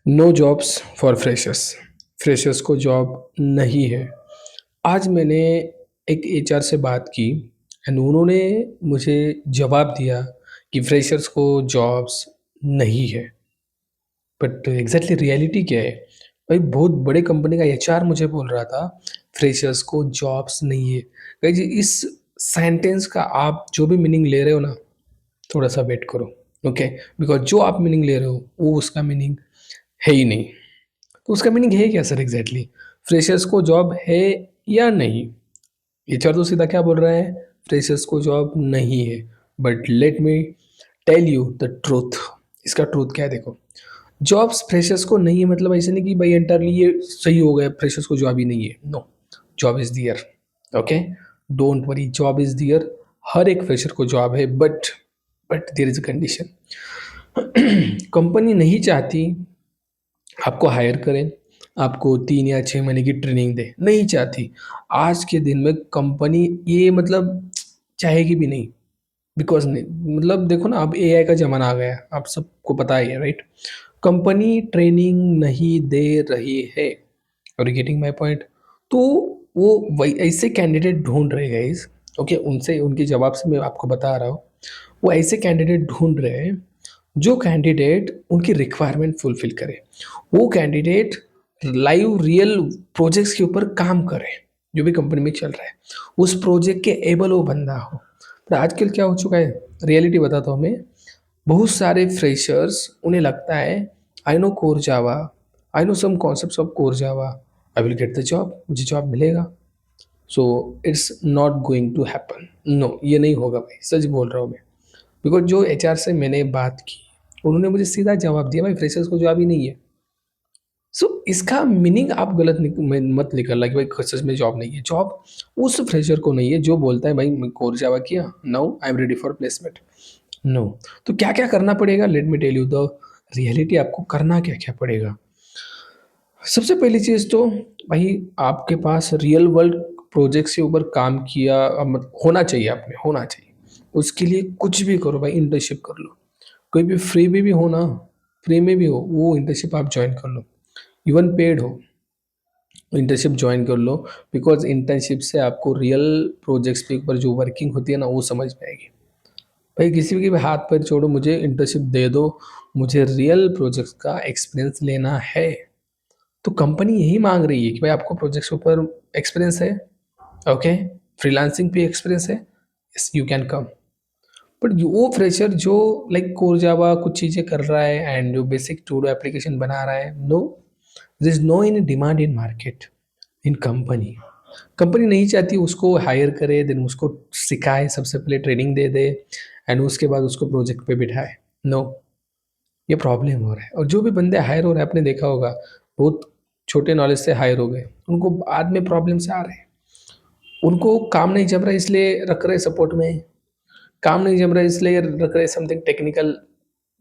No jobs for freshers. Freshers को job नहीं है। आज मैंने एक एचआर से बात की एंड उन्होंने मुझे जवाब दिया कि फ्रेशर्स को जॉब्स नहीं है। बट एग्जैक्टली रियलिटी क्या है? भाई बहुत बड़े कंपनी का एचआर मुझे बोल रहा था फ्रेशर्स को जॉब्स नहीं है। भाई जी, इस सेंटेंस का आप जो भी मीनिंग ले रहे हो ना, थोड़ा सा वेट करो। ओके, बिकॉज जो आप मीनिंग ले रहे हो वो उसका मीनिंग है ही नहीं। तो उसका मीनिंग है क्या सर एग्जैक्टली? फ्रेशर्स को जॉब है या नहीं? एचआर तो सीधा क्या बोल रहा है? फ्रेशर्स को जॉब नहीं है। But let me tell you the truth. इसका ट्रूथ क्या है देखो। जॉब्स फ्रेशर्स को नहीं है मतलब ऐसे नहीं कि भाई एंटरली ये सही हो गया, फ्रेशर्स को जॉब ही नहीं है। No, job is there. Okay, don't worry, job is there. हर एक फ्रेशर को जॉब है, but there is a condition. Company नहीं चाहती आपको हायर करें, आपको 3 या 6 महीने की ट्रेनिंग दे, नहीं चाहती। आज के दिन में कंपनी ये मतलब चाहेगी भी नहीं। बिकॉज़ नहीं, मतलब देखो ना, अब एआई का ज़माना आ गया है, आप सबको पता ही है, राइट? कंपनी ट्रेनिंग नहीं दे रही है। Are you getting my point? तो वो वही ऐसे कैंडिडेट ढूँढ रहे गाइस। ओके, उनसे उनके जवाब से मैं आपको बता रहा हूँ। वो ऐसे कैंडिडेट ढूँढ रहे हैं जो कैंडिडेट उनकी रिक्वायरमेंट फुलफिल करे। वो कैंडिडेट लाइव रियल प्रोजेक्ट्स के ऊपर काम करे, जो भी कंपनी में चल रहा है उस प्रोजेक्ट के एबल वो बंदा हो। पर आजकल क्या हो चुका है, रियलिटी बताता हूँ मैं। बहुत सारे फ्रेशर्स, उन्हें लगता है I know core Java, I know some concepts of core Java, I will get the job, मुझे जॉब मिलेगा। So it's not going to happen. No, ये नहीं होगा भाई, सच बोल रहा हूँ मैं। बिकॉज जो एचआर से मैंने बात की, उन्होंने मुझे सीधा जवाब दिया, भाई फ्रेशर्स को जॉब ही नहीं है। सो इसका मीनिंग आप गलत मत निकलना कि भाई सच में जॉब नहीं है। जॉब उस फ्रेशर को नहीं है जो बोलता है भाई मैं कोर जावा किया, now I am ready for placement. No. तो क्या क्या करना पड़ेगा, let me tell you the reality. आपको करना क्या क्या पड़ेगा? सबसे पहली चीज़ तो भाई आपके पास रियल वर्ल्ड प्रोजेक्ट्स के ऊपर काम किया होना चाहिए, आपने होना चाहिए। उसके लिए कुछ भी करो भाई, इंटर्नशिप कर लो। कोई भी फ्री में भी हो ना, फ्री में भी हो वो इंटर्नशिप आप ज्वाइन कर लो। इवन पेड हो, इंटर्नशिप ज्वाइन कर लो। बिकॉज इंटर्नशिप से आपको रियल प्रोजेक्ट्स के ऊपर जो वर्किंग होती है ना, वो समझ में आएगी। भाई किसी के भी हाथ पैर छोड़ो, मुझे इंटर्नशिप दे दो, मुझे रियल प्रोजेक्ट्स का एक्सपीरियंस लेना है। तो कंपनी यही मांग रही है कि भाई आपको प्रोजेक्ट्स के ऊपर एक्सपीरियंस है। ओके, फ्रीलांसिंग पे एक्सपीरियंस है, yes you can come. But वो फ्रेशर जो लाइक कोर जावा कुछ चीज़ें कर रहा है एंड जो बेसिक टूडो एप्लीकेशन बना रहा है, no, there is no in demand in market, in company. Company नहीं चाहती उसको हायर करे, देन उसको सिखाए, सबसे पहले ट्रेनिंग दे दे एंड उसके बाद उसको प्रोजेक्ट पे बिठाए। नो, ये प्रॉब्लम हो रहा है। और जो भी बंदे हायर हो रहे हैं, आपने देखा होगा, बहुत छोटे नॉलेज से हायर हो गए, उनको बाद में प्रॉब्लम से आ रहे हैं। उनको काम नहीं जम रहा इसलिए रख रहे सपोर्ट में, काम नहीं जम रहा इसलिए रख रहे समथिंग टेक्निकल,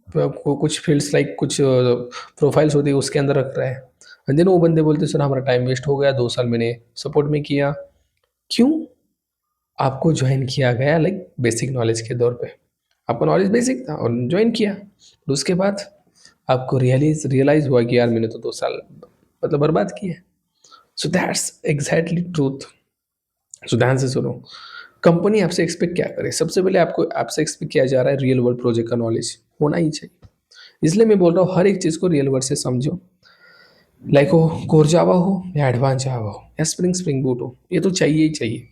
कुछ फील्ड्स लाइक कुछ प्रोफाइल्स होती है उसके अंदर रख रहा है। एंड देन वो बंदे बोलते सर हमारा टाइम वेस्ट हो गया, 2 साल मैंने सपोर्ट में किया। क्यों? आपको ज्वाइन किया गया लाइक बेसिक नॉलेज के दौर पे, आपका नॉलेज बेसिक था और ज्वाइन किया। और उसके बाद आपको रियलाइज हुआ कि यार मैंने तो 2 साल मतलब बर्बाद किए। So that's exactly truth. So ध्यान से सुनो, कंपनी आपसे एक्सपेक्ट क्या करे? सबसे पहले आपको आपसे एक्सपेक्ट किया जा रहा है रियल वर्ल्ड प्रोजेक्ट का नॉलेज होना ही चाहिए। इसलिए मैं बोल रहा हूँ हर एक चीज़ को रियल वर्ल्ड से समझो। लाइक हो कोर जावा हो या एडवांस जावा हो या स्प्रिंग स्प्रिंग बूट हो, ये तो चाहिए ही चाहिए।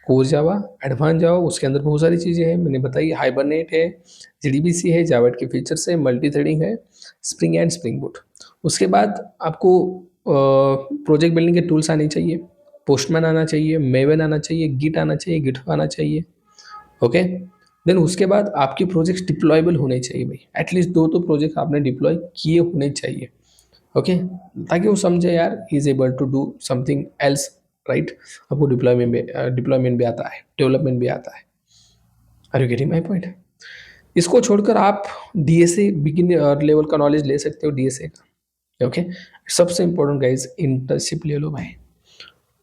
कोर जावा, एडवांस जावा, उसके अंदर बहुत सारी चीज़ें हैं, मैंने बताई, हाइबरनेट है, जीडीबीसी है, जावेट के फीचर्स है, मल्टी थ्रेडिंग है, स्प्रिंग एंड स्प्रिंग बूट। उसके बाद आपको प्रोजेक्ट बिल्डिंग के टूल्स आने चाहिए, पोस्टमैन आना चाहिए, मेवन आना चाहिए, गिट आना चाहिए, गिटहब आना चाहिए। ओके, देन उसके बाद आपके प्रोजेक्ट्स डिप्लॉयबल होने चाहिए भाई, एटलीस्ट 2 तो प्रोजेक्ट आपने डिप्लॉय किए होने चाहिए। ओके, ताकि वो समझे यार he is able to do something else, right? आपको डिप्लॉयमेंट भी आता है, डेवलपमेंट भी आता है। Are you getting my point? इसको छोड़कर आप डीएसए बिगिन लेवल का नॉलेज ले सकते हो, डीएसए का। ओके, सबसे इंपॉर्टेंट गाइज, इंटर्नशिप ले लो भाई,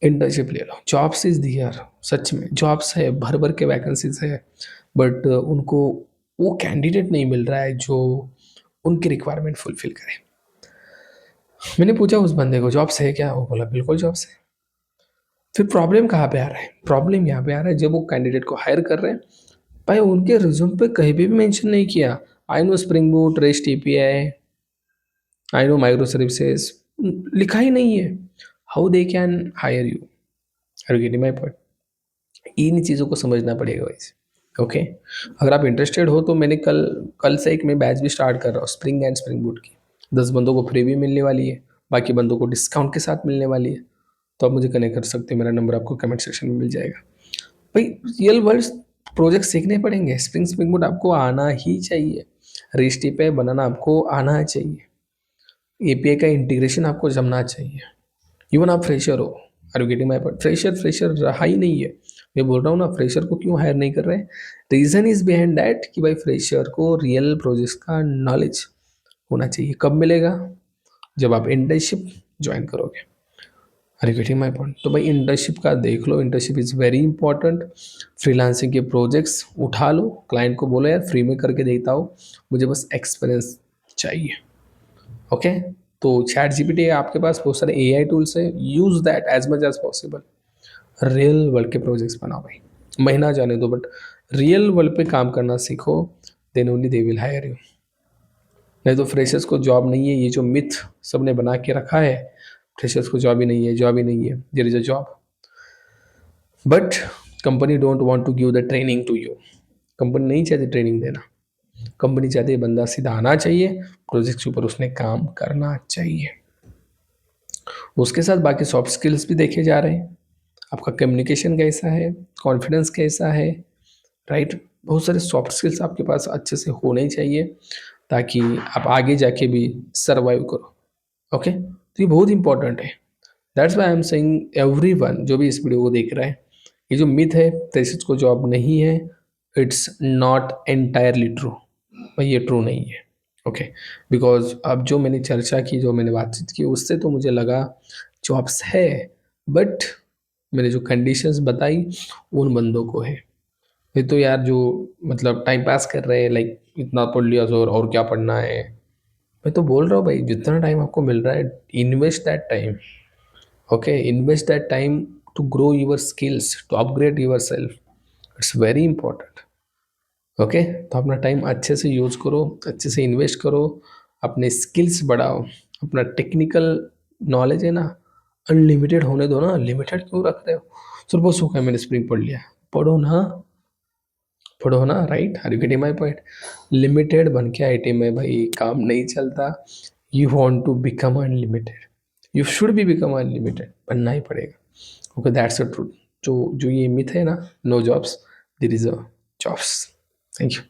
इंटर्नशिप ले लो। जॉब्स इज दियर, सच में जॉब्स है, भर भर के वैकेंसीज है, बट उनको वो कैंडिडेट नहीं मिल रहा है जो उनकी रिक्वायरमेंट फुलफिल करे। मैंने पूछा उस बंदे को जॉब्स है क्या, वो बोला बिल्कुल जॉब्स है। फिर प्रॉब्लम कहाँ पे आ रहा है, प्रॉब्लम यहाँ पे आ रहा है जब वो कैंडिडेट को हायर कर रहे हैं, भाई उनके रिज्यूम पे कहीं पे भी मेंशन नहीं किया I know spring boot rest API, I know micro services, लिखा ही नहीं है। How they can hire you, are you getting my point? इन चीज़ों को समझना पड़ेगा वैसे। ओके, अगर आप इंटरेस्टेड हो तो मैंने कल कल से एक मैं बैच भी स्टार्ट कर रहा हूँ स्प्रिंग एंड स्प्रिंग बूट की। 10 बंदों को फ्री भी मिलने वाली है, बाकी बंदों को डिस्काउंट के साथ मिलने वाली है। तो आप मुझे कनेक्ट कर सकते हैं, मेरा नंबर आपको कमेंट सेक्शन में मिल जाएगा। भाई रियल वर्ल्ड प्रोजेक्ट सीखने पड़ेंगे, स्प्रिंग स्प्रिंग बूट आपको आना ही चाहिए, रेस्ट एपीआई बनाना आपको आना चाहिए, एपीआई का इंटीग्रेशन आपको जमना चाहिए। इवन आप फ्रेशर हो, are you getting my point? Fresher fresher रहा ही नहीं है। मैं बोल रहा हूँ ना, फ्रेशर को क्यों हायर नहीं कर रहे हैं? रीजन इज बिहाइंड दैट कि भाई फ्रेशर को रियल प्रोजेक्ट्स का नॉलेज होना चाहिए। कब मिलेगा? जब आप इंटर्नशिप ज्वाइन करोगे। Are you getting my point? तो भाई इंटर्नशिप का देख लो, internship is very important. Freelancing के प्रोजेक्ट्स उठा लो, क्लाइंट को बोलो यार फ्री में करके देता हो, मुझे बस एक्सपीरियंस चाहिए। ओके, तो चैट जीपीटी है आपके पास, बहुत सारे एआई टूल्स है, use that as much as possible. Real world के प्रोजेक्ट्स बनाओ भाई, महीना जाने दो बट रियल वर्ल्ड पे काम करना सीखो, then only they will hire you. नहीं तो फ्रेशर्स को जॉब नहीं है, ये जो मिथ सबने बना के रखा है, फ्रेशर्स को जॉब ही नहीं है, जॉब ही नहीं है, there is a job but company don't want to give the training to you. Company नहीं चाहती ट्रेनिंग देना, कंपनी चाहती है बंदा सीधा आना चाहिए, प्रोजेक्ट के ऊपर उसने काम करना चाहिए। उसके साथ बाकी सॉफ्ट स्किल्स भी देखे जा रहे हैं, आपका कम्युनिकेशन कैसा है, कॉन्फिडेंस कैसा है, राइट? बहुत सारे सॉफ्ट स्किल्स आपके पास अच्छे से होने चाहिए ताकि आप आगे जाके भी सर्वाइव करो। ओके, तो ये बहुत इंपॉर्टेंट है। That's why I am saying every one जो भी इस वीडियो को देख रहा है, ये जो मिथ है फ्रेशर्स को जॉब नहीं है, इट्स नॉट एंटायरली ट्रू। भाई ये ट्रू नहीं है। ओके, बिकॉज अब जो मैंने चर्चा की, जो मैंने बातचीत की, उससे तो मुझे लगा जॉब्स है, बट मैंने जो कंडीशंस बताई उन बंदों को है। ये तो यार जो मतलब टाइम पास कर रहे हैं, लाइक इतना पढ़ लिया सो और क्या पढ़ना है। मैं तो बोल रहा हूँ भाई जितना टाइम आपको मिल रहा है, invest that time. Okay, invest that time to grow your skills, to upgrade yourself, it's very important. Okay, तो अपना टाइम अच्छे से यूज करो, अच्छे से इन्वेस्ट करो, अपने स्किल्स बढ़ाओ, अपना टेक्निकल नॉलेज है ना अनलिमिटेड होने दो ना, लिमिटेड क्यों रख रहे हो? सिर्फ वो सुख है मैंने स्प्रिंग पढ़ लिया, पढ़ो ना, पढ़ो ना, right? Are you getting my point? Limited बन के आईटी में भाई काम नहीं चलता। You want to become unlimited, you should be become unlimited, बनना ही पड़ेगा। Okay, that's a truth. जो जो ये मिथ है ना, no jobs, there is a jobs. Thank you.